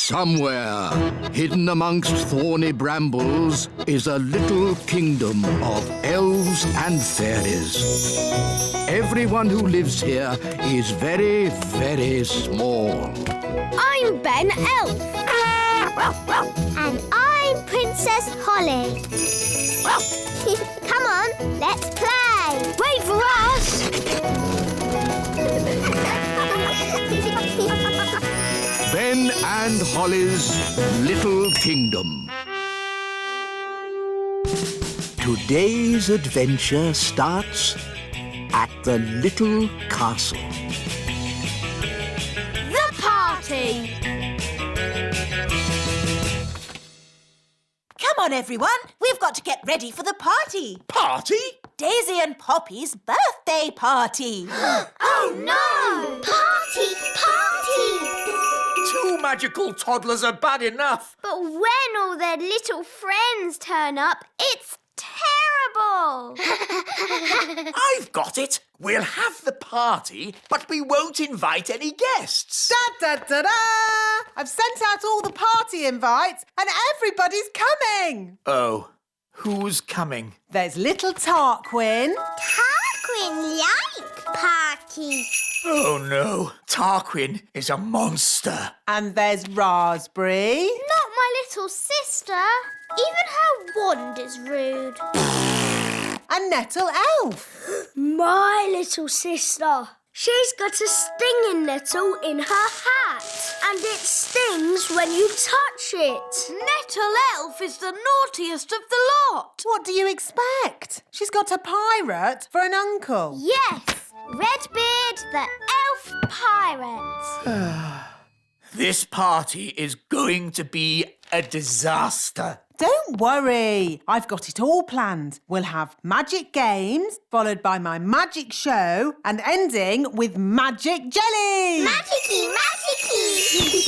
Somewhere, hidden amongst thorny brambles, is a little kingdom of elves and fairies. Everyone who lives here is very, very small. I'm Ben Elf. And I'm Princess Holly. Come on, let's play. Wait for us. Ben and Holly's Little Kingdom. Today's adventure starts at the little castle. The party. Come on, everyone. We've got to get ready for the party. Party? Daisy and Poppy's birthday party. Oh no! Party! Party! Two magical toddlers are bad enough. But when all their little friends turn up, it's terrible! I've got it. We'll have the party, but we won't invite any guests. Da-da-da-da! I've sent out all the party invites and everybody's coming! Oh, who's coming? There's little Tarquin. Tarquin like party. Oh no, Tarquin is a monster. And there's Raspberry. Not my little sister. Even her wand is rude. And Nettle Elf. My little sister. She's got a stinging nettle in her hat. And it stings when you touch it. Nettle Elf is the naughtiest of the lot. What do you expect? She's got a pirate for an uncle. Yes, Redbeard the elf pirate. This party is going to be a disaster. Don't worry, I've got it all planned. We'll have magic games, followed by my magic show, and ending with magic jelly. Magicy, magicy.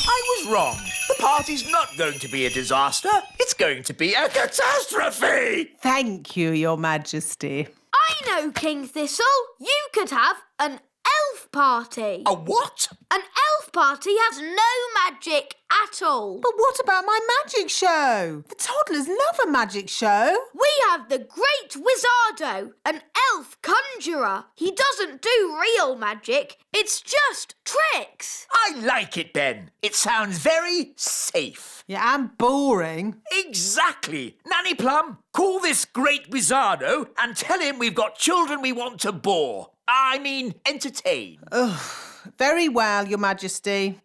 I was wrong. The party's not going to be a disaster. It's going to be a catastrophe. Thank you, Your Majesty. I know, King Thistle. You could have an elf party. A what? An elf party has no magic at all. But what about my magic show? The toddlers love a magic show. We have the Great Wizardo, an elf conjurer. He doesn't do real magic. It's just tricks. I like it, Ben. It sounds very safe. Yeah, and boring. Exactly. Nanny Plum, call this great Wizardo and tell him we've got children we want to bore. I mean, entertain. Very well, Your Majesty.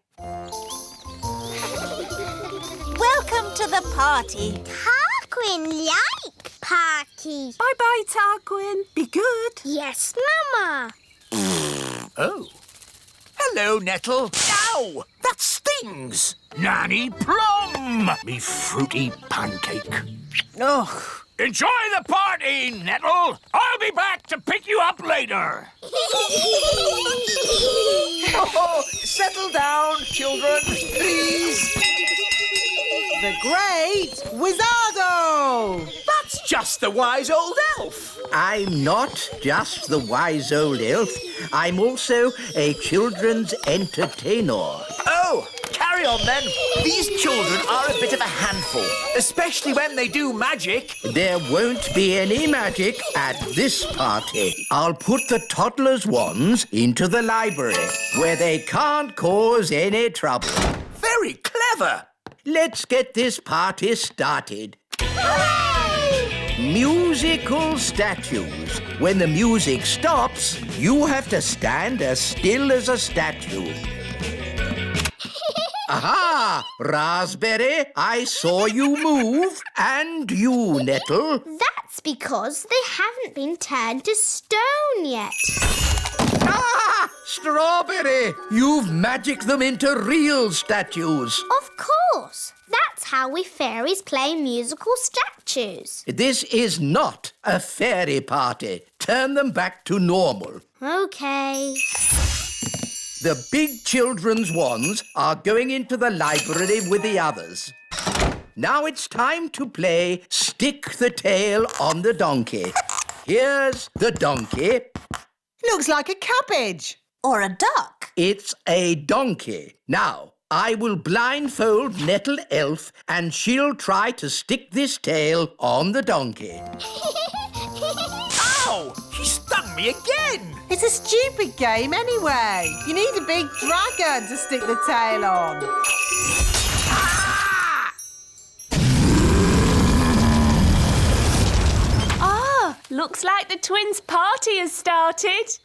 Welcome to the party. Tarquin like party. Bye-bye, Tarquin. Be good. Yes, Mama. Oh. Hello, Nettle. Ow! That stings. Nanny Plum, me fruity pancake. Ugh. Enjoy the party, Nettle. I'll be back to pick you up later. Oh, settle down, children, please. The Great Wizardo! That's just the wise old elf. I'm not just the wise old elf. I'm also a children's entertainer. Oh, carry on then. These children are a bit of a handful, especially when they do magic. There won't be any magic at this party. I'll put the toddlers' wands into the library, where they can't cause any trouble. Very clever. Let's get this party started. Hooray! Musical statues. When the music stops, you have to stand as still as a statue. Aha! Raspberry, I saw you move. And you, Nettle. That's because they haven't been turned to stone yet. Ah! Strawberry! You've magicked them into real statues. Of course. That's how we fairies play musical statues. This is not a fairy party. Turn them back to normal. OK. The big children's wands are going into the library with the others. Now it's time to play Stick the Tail on the Donkey. Here's the donkey. Looks like a cabbage. Or a duck. It's a donkey. Now, I will blindfold Nettle Elf and she'll try to stick this tail on the donkey. Ow! She stung me again! It's a stupid game anyway. You need a big dragon to stick the tail on. Ah, looks like the twins' party has started.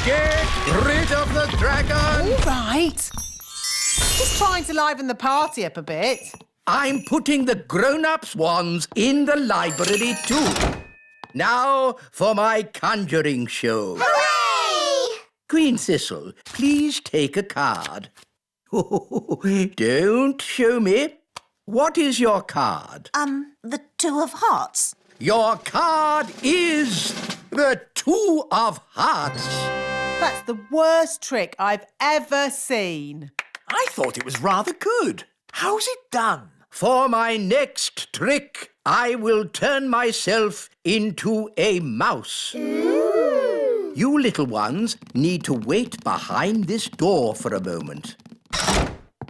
Get rid of the dragon! All right. Just trying to liven the party up a bit. I'm putting the grown-ups' wands in the library too. Now for my conjuring show. Hooray! Queen Thistle, please take a card. Don't show me. What is your card? The Two of Hearts. Your card is the Two of Hearts. That's the worst trick I've ever seen. I thought it was rather good. How's it done? For my next trick, I will turn myself into a mouse. Ooh. You little ones need to wait behind this door for a moment.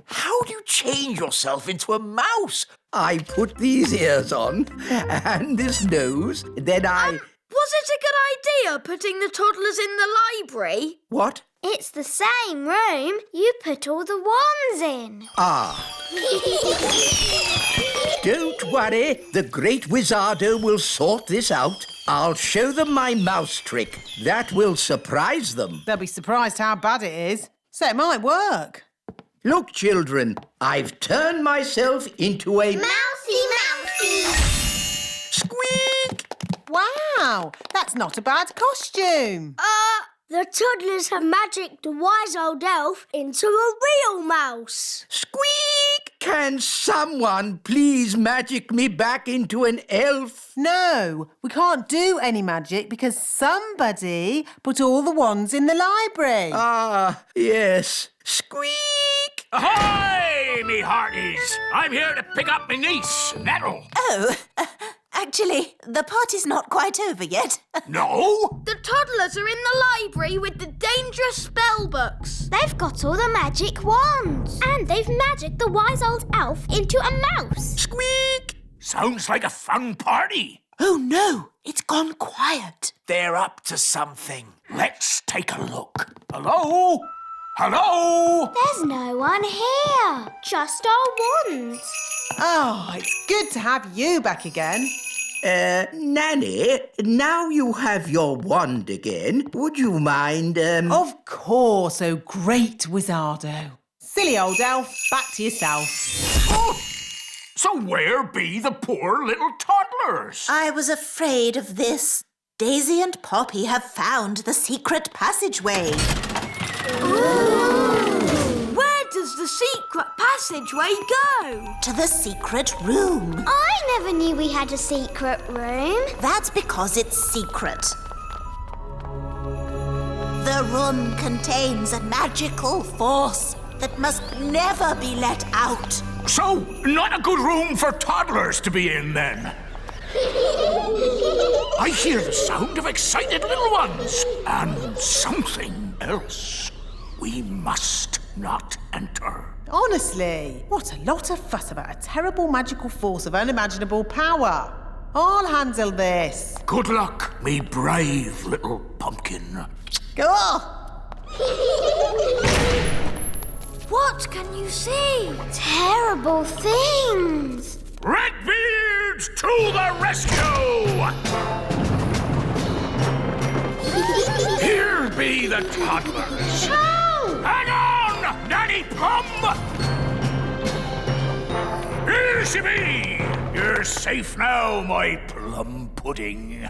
How do you change yourself into a mouse? I put these ears on and this nose, then I... Was it a good idea putting the toddlers in the library? What? It's the same room. You put all the wands in. Ah. Don't worry, the great Wizardo will sort this out. I'll show them my mouse trick. That will surprise them. They'll be surprised how bad it is. So it might work. Look, children, I've turned myself into a... Mousy! Squeak! Wow, that's not a bad costume. The toddlers have magicked the wise old elf into a real mouse. Squeak! Can someone please magic me back into an elf? No, we can't do any magic because somebody put all the wands in the library. Ah, yes. Squeak! Ahoy, me hearties! I'm here to pick up my niece, Nettle. Oh, actually, the party's not quite over yet. No? The toddlers are in the library with the dangerous spell books. They've got all the magic wands. And they've magicked the wise old elf into a mouse. Squeak! Sounds like a fun party. Oh, no, it's gone quiet. They're up to something. Let's take a look. Hello? Hello? There's no one here. Just our wands. Oh, it's good to have you back again. Nanny, now you have your wand again. Would you mind, Of course, oh great Wizardo. Silly old elf, back to yourself. Oh, so where be the poor little toddlers? I was afraid of this. Daisy and Poppy have found the secret passageway. Where does the secret passageway go? To the secret room. I never knew we had a secret room. That's because it's secret. The room contains a magical force that must never be let out. So, not a good room for toddlers to be in, then. I hear the sound of excited little ones and something else. We must not enter. Honestly, what a lot of fuss about a terrible magical force of unimaginable power. I'll handle this. Good luck, me brave little pumpkin. Go on. What can you see? Terrible things. Redbeards to the rescue! Here be the toddlers. Hang on, Nanny Plum! Here she be! You're safe now, my plum pudding.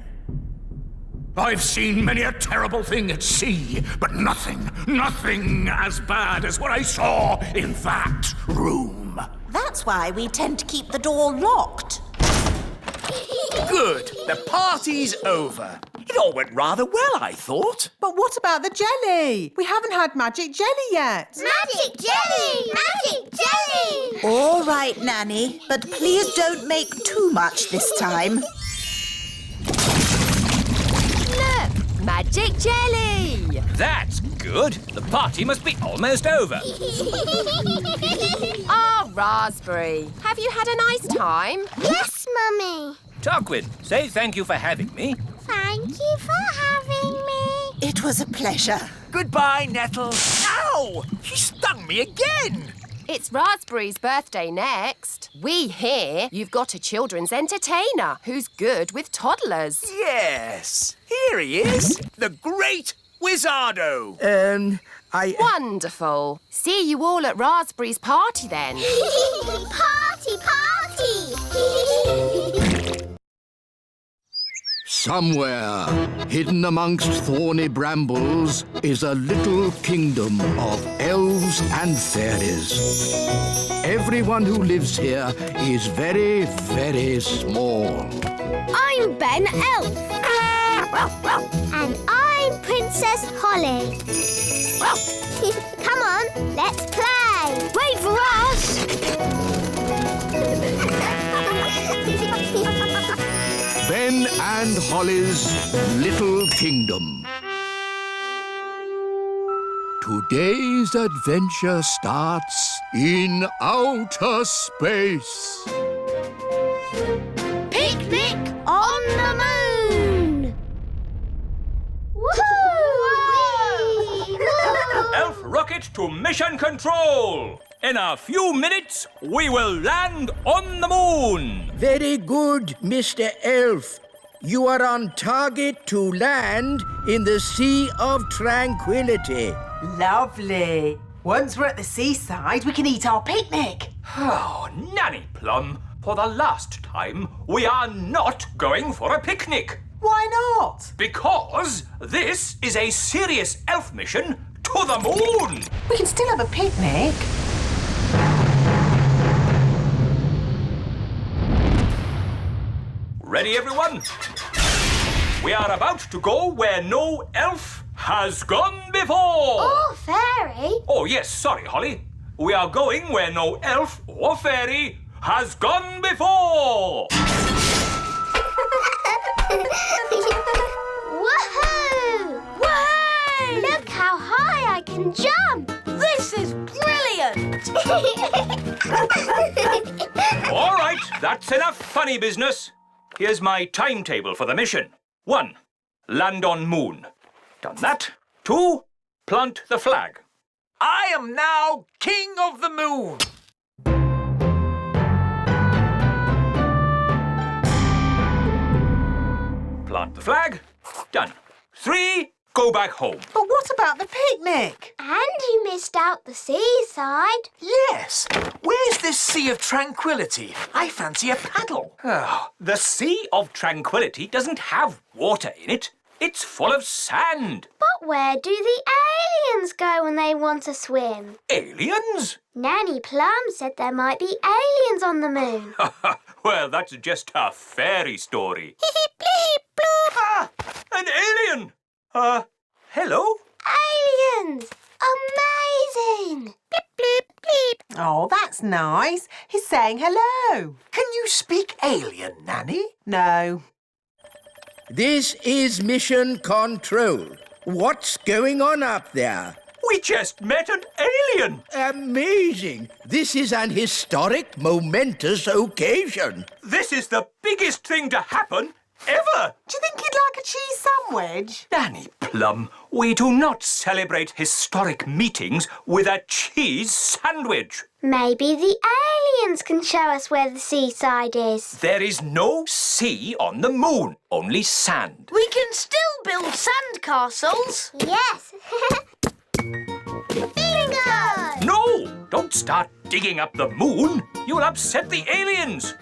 I've seen many a terrible thing at sea, but nothing as bad as what I saw in that room. That's why we tend to keep the door locked. Good. The party's over. It all went rather well, I thought. But what about the jelly? We haven't had magic jelly yet. Magic jelly! Magic jelly! All right, Nanny, but please don't make too much this time. Look, magic jelly. That's good. The party must be almost over. Oh, Raspberry, have you had a nice time? Yes, Mummy. Tarquin, say thank you for having me. Thank you for having me. It was a pleasure. Goodbye, Nettle. Ow! She stung me again. It's Raspberry's birthday next. We hear you've got a children's entertainer who's good with toddlers. Yes, here he is, the great Wizardo. Wonderful. See you all at Raspberry's party then. Party, party! Somewhere, hidden amongst thorny brambles, is a little kingdom of elves and fairies. Everyone who lives here is very, very small. I'm Ben Elf. And I'm Princess Holly. Come on, let's play. Wait for us. Ben and Holly's Little Kingdom. Today's adventure starts in outer space. Picnic on the moon. Elf rocket to mission control. In a few minutes, we will land on the moon. Very good, Mr. Elf. You are on target to land in the Sea of Tranquility. Lovely. Once we're at the seaside, we can eat our picnic. Oh, Nanny Plum, for the last time, we are not going for a picnic. Why not? Because this is a serious elf mission to the moon. We can still have a picnic. Ready, everyone? We are about to go where no elf has gone before. Oh, Fairy. Oh, yes, sorry, Holly. We are going where no elf or fairy has gone before. Woohoo! Whey! Look how high I can jump. This is brilliant. All right, that's enough funny business. Here's my timetable for the mission. 1, land on moon. Done that. 2, plant the flag. I am now King of the Moon. Plant the flag. Done. 3, go back home. But what about the picnic? And you missed out the seaside. Yes. Where's this Sea of Tranquility? I fancy a paddle. Oh, the Sea of Tranquility doesn't have water in it. It's full of sand. But where do the aliens go when they want to swim? Aliens? Nanny Plum said there might be aliens on the moon. Well, that's just a fairy story. Ah, an alien! Hello? Aliens! Amazing! Bleep, bleep, bleep. Oh, that's nice. He's saying hello. Can you speak alien, Nanny? No. This is Mission Control. What's going on up there? We just met an alien. Amazing! This is an historic, momentous occasion. This is the biggest thing to happen ever. Do you think he'd like a cheese sandwich? Nanny Plum, we do not celebrate historic meetings with a cheese sandwich. Maybe the aliens can show us where the seaside is. There is no sea on the moon, only sand. We can still build sand castles. Yes. Bingo! No! Don't start digging up the moon. You'll upset the aliens.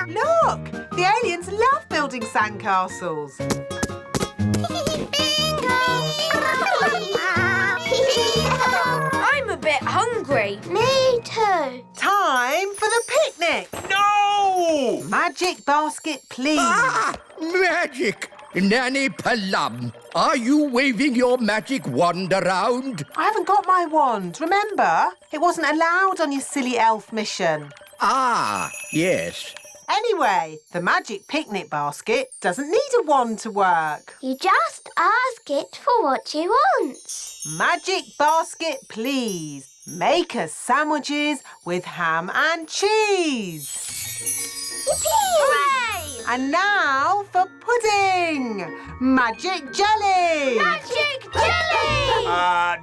Look, the aliens love building sandcastles. I'm a bit hungry. Me too. Time for the picnic. No! Magic basket, please. Ah! Magic! Nanny Plum, are you waving your magic wand around? I haven't got my wand, remember? It wasn't allowed on your silly elf mission. Ah, yes. Anyway, the magic picnic basket doesn't need a wand to work. You just ask it for what you want. Magic basket, please. Make us sandwiches with ham and cheese. Yippee! Hooray! And now for pudding. Magic jelly. Magic jelly!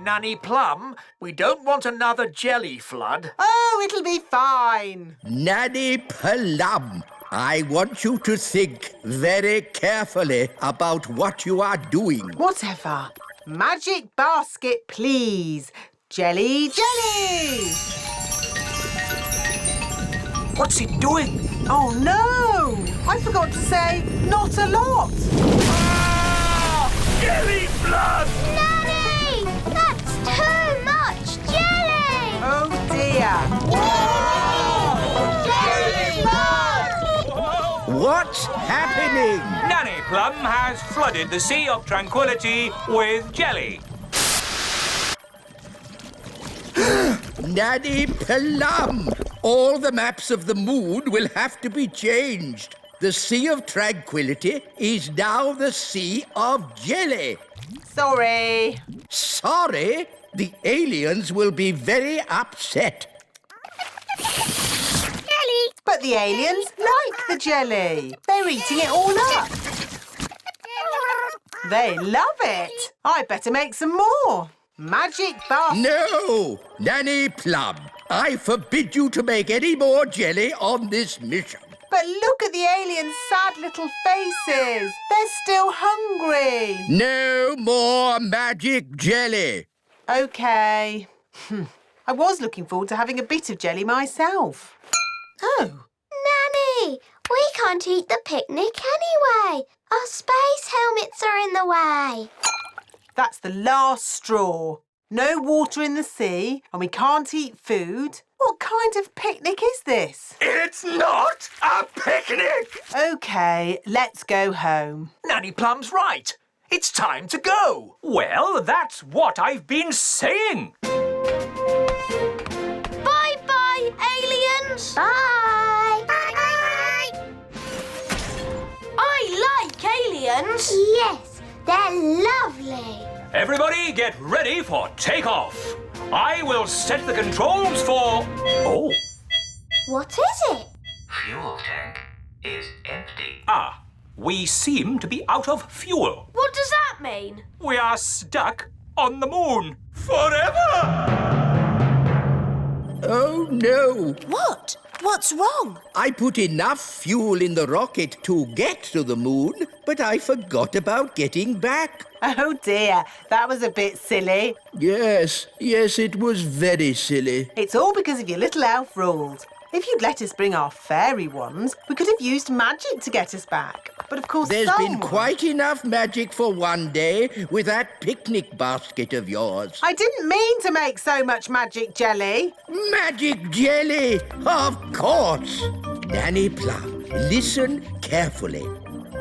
Nanny Plum, we don't want another jelly flood. Oh, it'll be fine. Nanny Plum, I want you to think very carefully about what you are doing. Whatever. Magic basket, please. Jelly, jelly. What's it doing? Oh, no. I forgot to say not a lot. Jelly flood! Nanny! That's too much jelly! Oh, dear. Jelly! What's happening? Nanny Plum has flooded the Sea of Tranquility with jelly. Nanny Plum, all the maps of the moon will have to be changed. The Sea of Tranquility is now the Sea of Jelly. Sorry. Sorry, the aliens will be very upset. Jelly! But the aliens like the jelly. They're eating it all up. They love it. I better make some more. Magic basket. No, Nanny Plum, I forbid you to make any more jelly on this mission. But look at the aliens' sad little faces. They're still hungry. No more magic jelly. OK. I was looking forward to having a bit of jelly myself. Oh. Nanny! We can't eat the picnic anyway. Our space helmets are in the way. That's the last straw. No water in the sea and we can't eat food. What kind of picnic is this? It's not a picnic! OK, let's go home. Nanny Plum's right. It's time to go. Well, that's what I've been saying. Bye-bye, aliens. Bye! I like aliens. Yes, they're lovely. Everybody get ready for takeoff. I will set the controls for... Oh. What is it? Fuel tank is empty. Ah, we seem to be out of fuel. What does that mean? We are stuck on the moon forever. Oh, no. What? What's wrong? I put enough fuel in the rocket to get to the moon, but I forgot about getting back. Oh dear, that was a bit silly. Yes, it was very silly. It's all because of your little elf rules. If you'd let us bring our fairy wands, we could have used magic to get us back. But of course There's someone... been quite enough magic for one day with that picnic basket of yours. I didn't mean to make so much magic jelly. Magic jelly, of course. Nanny Plum, listen carefully.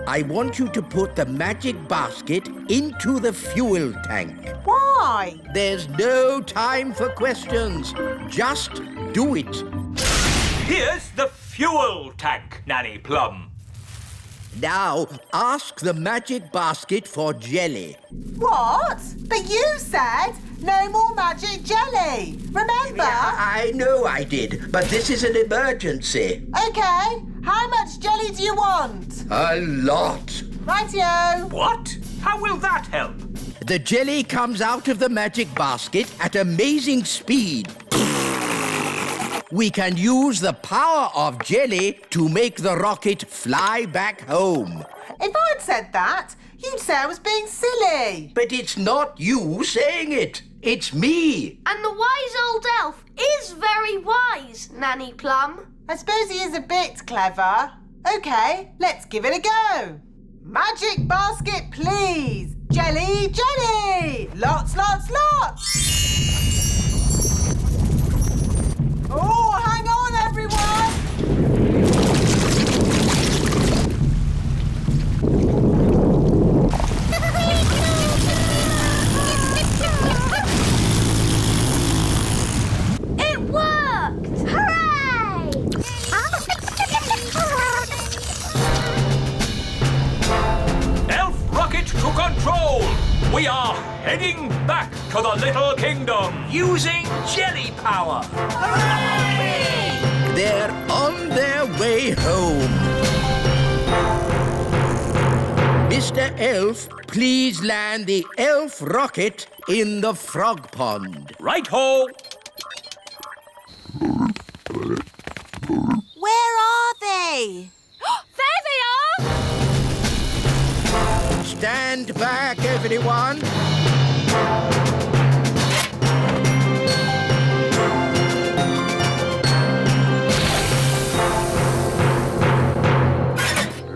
I want you to put the magic basket into the fuel tank. Why? There's no time for questions. Just do it. Here's the fuel tank, Nanny Plum. Now, ask the magic basket for jelly. What? But you said no more magic jelly. Remember? I know I did, but this is an emergency. OK, how much jelly do you want? A lot. Rightio. What? How will that help? The jelly comes out of the magic basket at amazing speed. We can use the power of jelly to make the rocket fly back home. If I'd said that, you'd say I was being silly. But it's not you saying it. It's me. And the wise old elf is very wise, Nanny Plum. I suppose he is a bit clever. OK, let's give it a go. Magic basket, please. Jelly, jelly. Lots, lots, lots. Oh, hang on, everyone. It worked! Hooray! to the little kingdom using jelly power. They're on their way home. Mr. Elf, please land the elf rocket in the frog pond. Right-ho! Where are they? There they are! Stand back, everyone.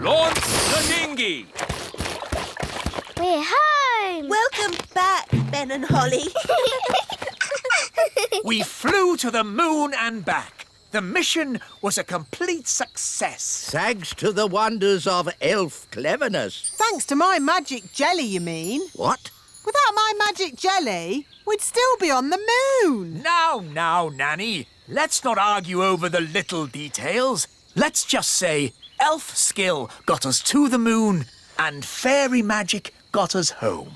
Launch the dinghy. We're home! Welcome back, Ben and Holly. We flew to the moon and back. The mission was a complete success. Thanks to the wonders of elf cleverness. Thanks to my magic jelly, you mean? What? Without my magic jelly, we'd still be on the moon. Now, Nanny. Let's not argue over the little details. Let's just say elf skill got us to the moon and fairy magic got us home.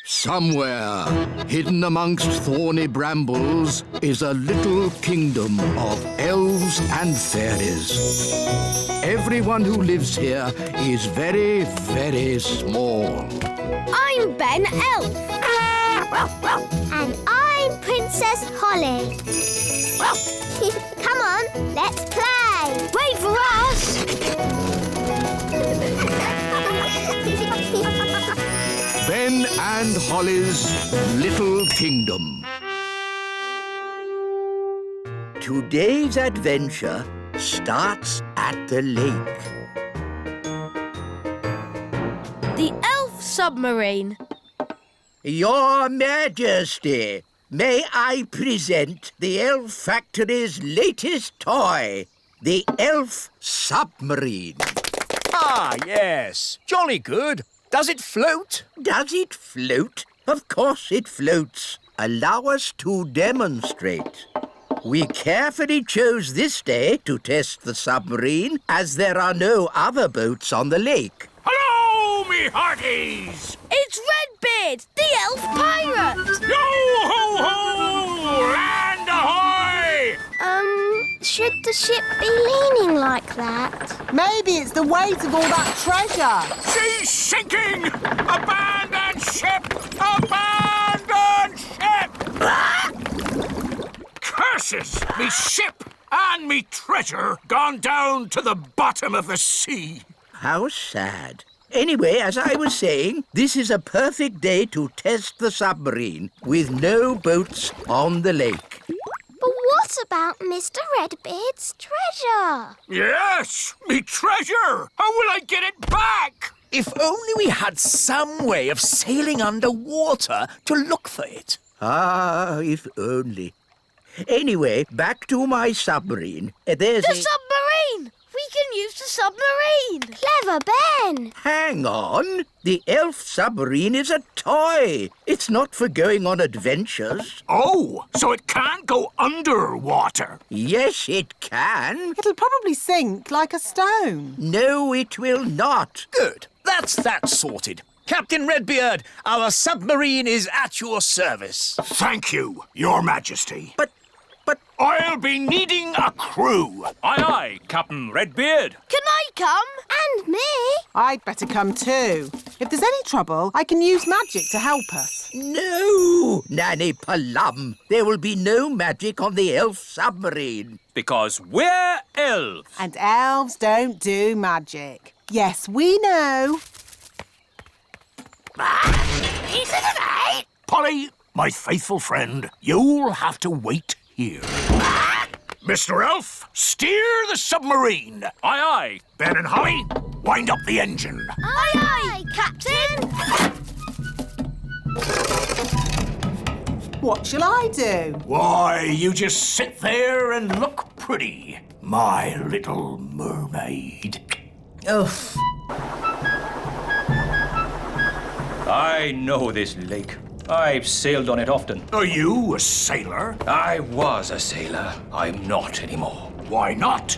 Somewhere, hidden amongst thorny brambles, is a little kingdom of elves and fairies. Everyone who lives here is very, very small. I'm Ben Elf. And I'm Princess Holly. Come on, let's play. Wait for us. Ben and Holly's Little Kingdom. Today's adventure starts at the lake. The elf submarine. Your Majesty, may I present the Elf Factory's latest toy, the Elf Submarine. Ah, yes. Jolly good. Does it float? Does it float? Of course it floats. Allow us to demonstrate. We carefully chose this day to test the submarine, as there are no other boats on the lake. Hello, me hearties! It's Redbeard, the elf pirate. Yo-ho-ho! Land ahoy! Should the ship be leaning like that? Maybe it's the weight of all that treasure. She's sinking! Abandon ship! Abandon ship! Curses! Me ship and me treasure gone down to the bottom of the sea. How sad. Anyway, as I was saying, this is a perfect day to test the submarine with no boats on the lake. But what about Mr. Redbeard's treasure? Yes, me treasure! How will I get it back? If only we had some way of sailing underwater to look for it. Ah, if only. Anyway, back to my submarine. There's The submarine! We can use the submarine. Clever Ben! Hang on. The elf submarine is a toy. It's not for going on adventures. Oh, so it can't go underwater. Yes, it can. It'll probably sink like a stone. No, it will not. Good. That's that sorted. Captain Redbeard, our submarine is at your service. Thank you, Your Majesty. But I'll be needing a crew. Aye, aye, Captain Redbeard. Can I come? And me! I'd better come too. If there's any trouble, I can use magic to help us. no, Nanny Plum. There will be no magic on the elf submarine. Because we're elves. And elves don't do magic. Yes, we know. Polly, my faithful friend, you'll have to wait here. Mr. Elf, steer the submarine. Aye, aye. Ben and Holly, wind up the engine. Aye, aye, Captain. What shall I do? Why, you just sit there and look pretty, my little mermaid. Oh, I know this lake. I've sailed on it often. Are you a sailor? I was a sailor. I'm not anymore. Why not?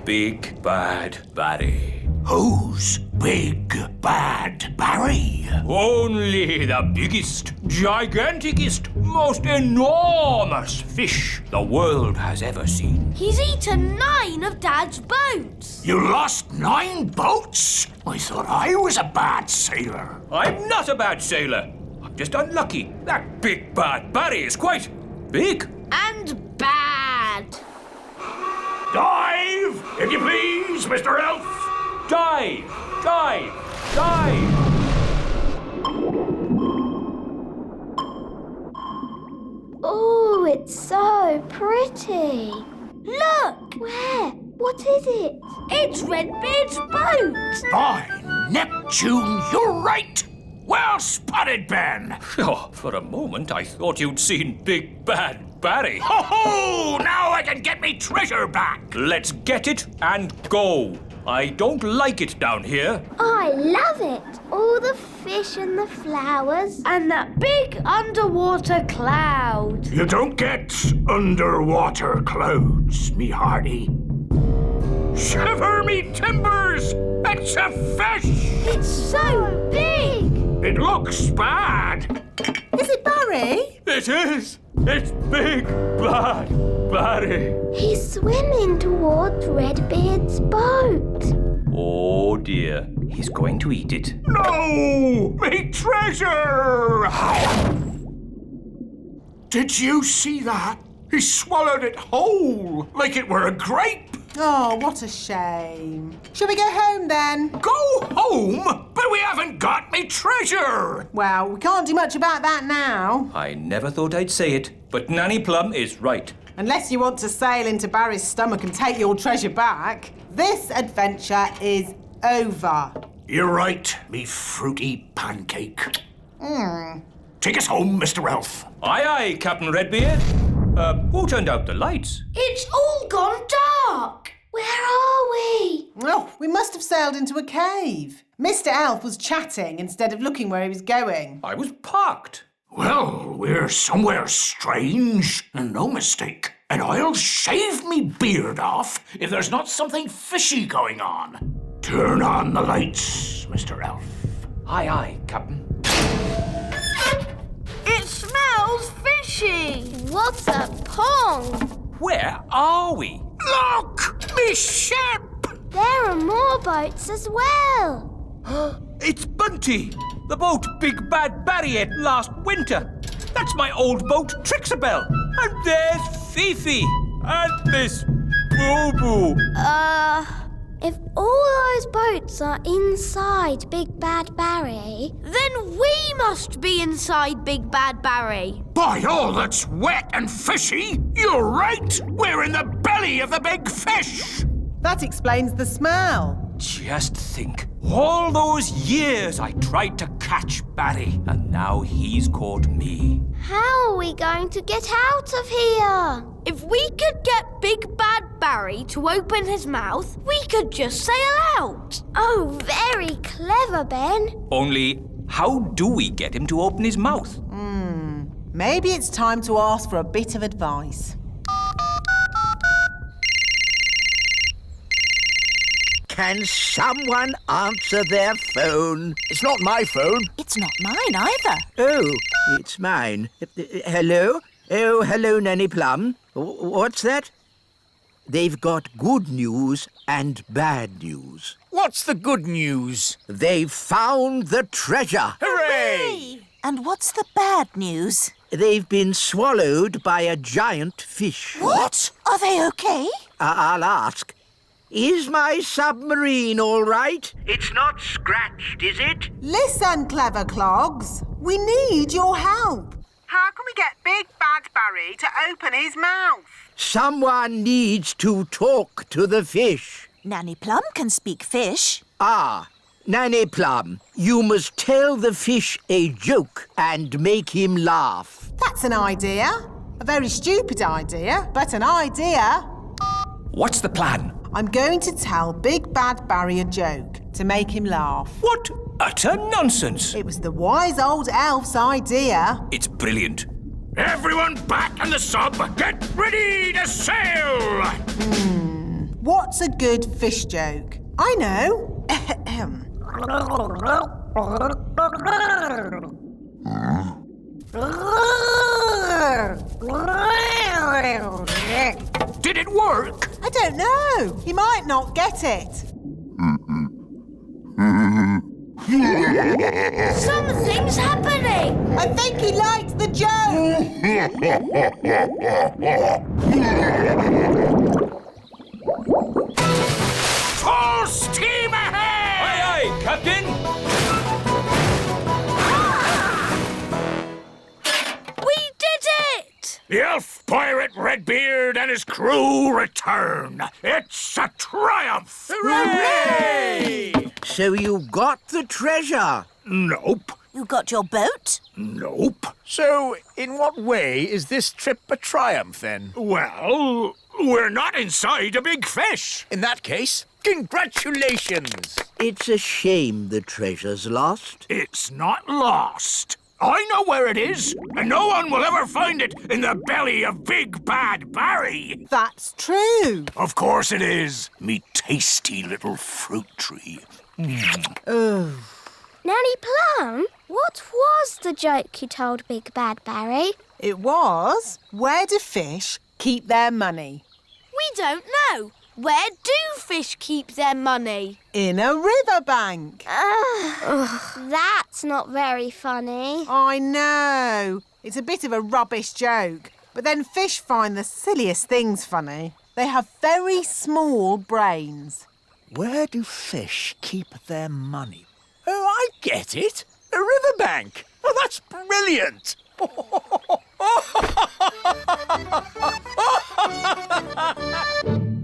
Big bad baddie. Who's Big Bad Barry? Only the biggest, giganticest, most enormous fish the world has ever seen. He's eaten 9 of Dad's boats. You lost 9 boats? I thought I was a bad sailor. I'm not a bad sailor. I'm just unlucky. That Big Bad Barry is quite big. And bad. Dive, if you please, Mr. Elf. Dive! Dive! Dive! Oh, it's so pretty. Look! Where? What is it? It's Redbeard's boat. By Neptune, you're right. Well spotted, Ben. Oh, for a moment I thought you'd seen Big Bad Barry. Ho ho! Now I can get me treasure back. Let's get it and go. I don't like it down here. I love it. All the fish and the flowers. And that big underwater cloud. You don't get underwater clouds, me hearty. Shiver me timbers! It's a fish! It's so big. It looks bad. Is it Barry? It is. It's Big Bad Barry. He's swimming towards Redbeard's boat. Oh dear. He's going to eat it. No! Me treasure! Did you see that? He swallowed it whole, like it were a grape. Oh, what a shame. Shall we go home then? Go home? But we haven't got me treasure. Well, we can't do much about that now. I never thought I'd say it, but Nanny Plum is right. Unless you want to sail into Barry's stomach and take your treasure back. This adventure is over. You're right, me fruity pancake. Take us home, Mr. Elf. Aye, aye, Captain Redbeard. Who turned out the lights? It's all gone dark. Where are we? Oh, we must have sailed into a cave. Mr. Elf was chatting instead of looking where he was going. I was parked. Well, we're somewhere strange, and no mistake. And I'll shave me beard off if there's not something fishy going on. Turn on the lights, Mr. Elf. Aye, aye, Captain. It smells fishy. What a pong! Where are we? Look! Me ship! There are more boats as well. It's Bunty, the boat Big Bad Barry ate last winter. That's my old boat, Trixabelle. And there's Fifi. And Miss Boo-Boo. If all those boats are inside Big Bad Barry... Then we must be inside Big Bad Barry. By all that's wet and fishy, you're right! We're in the belly of the big fish! That explains the smell. Just think, all those years I tried to catch Barry, and now he's caught me. How are we going to get out of here? If we could get Big Bad Barry to open his mouth, we could just sail out. Oh, very clever, Ben. Only, how do we get him to open his mouth? Maybe it's time to ask for a bit of advice. Can someone answer their phone? It's not my phone. It's not mine either. Oh, it's mine. Hello? Oh, hello, Nanny Plum. What's that? They've got good news and bad news. What's the good news? They've found the treasure. Hooray! And what's the bad news? They've been swallowed by a giant fish. What? Are they okay? I'll ask. Is my submarine all right? It's not scratched, is it? Listen, clever clogs. We need your help. How can we get Big Bad Barry to open his mouth? Someone needs to talk to the fish. Nanny Plum can speak fish. Ah, Nanny Plum, you must tell the fish a joke and make him laugh. That's an idea. A very stupid idea, but an idea. What's the plan? I'm going to tell Big Bad Barry a joke to make him laugh. What utter nonsense! It was the wise old elf's idea. It's brilliant. Everyone back on the sub! Get ready to sail! What's a good fish joke? I know. Did it work? I don't know. He might not get it. Something's happening. I think he liked the joke. Full steam ahead! Aye, aye, Captain! We did it! The elf pirate Redbeard and his crew return. It's a triumph! Hooray! So you got the treasure? Nope. You got your boat? Nope. So, in what way is this trip a triumph, then? Well, we're not inside a big fish. In that case, congratulations! It's a shame the treasure's lost. It's not lost. I know where it is, and no one will ever find it in the belly of Big Bad Barry. That's true. Of course it is, me tasty little fruit tree. Nanny Plum, what was the joke you told Big Bad Barry? It was, where do fish keep their money? We don't know. Where do fish keep their money? In a riverbank. That's not very funny. I know. It's a bit of a rubbish joke. But then fish find the silliest things funny. They have very small brains. Where do fish keep their money? Oh, I get it. A riverbank. Oh, that's brilliant.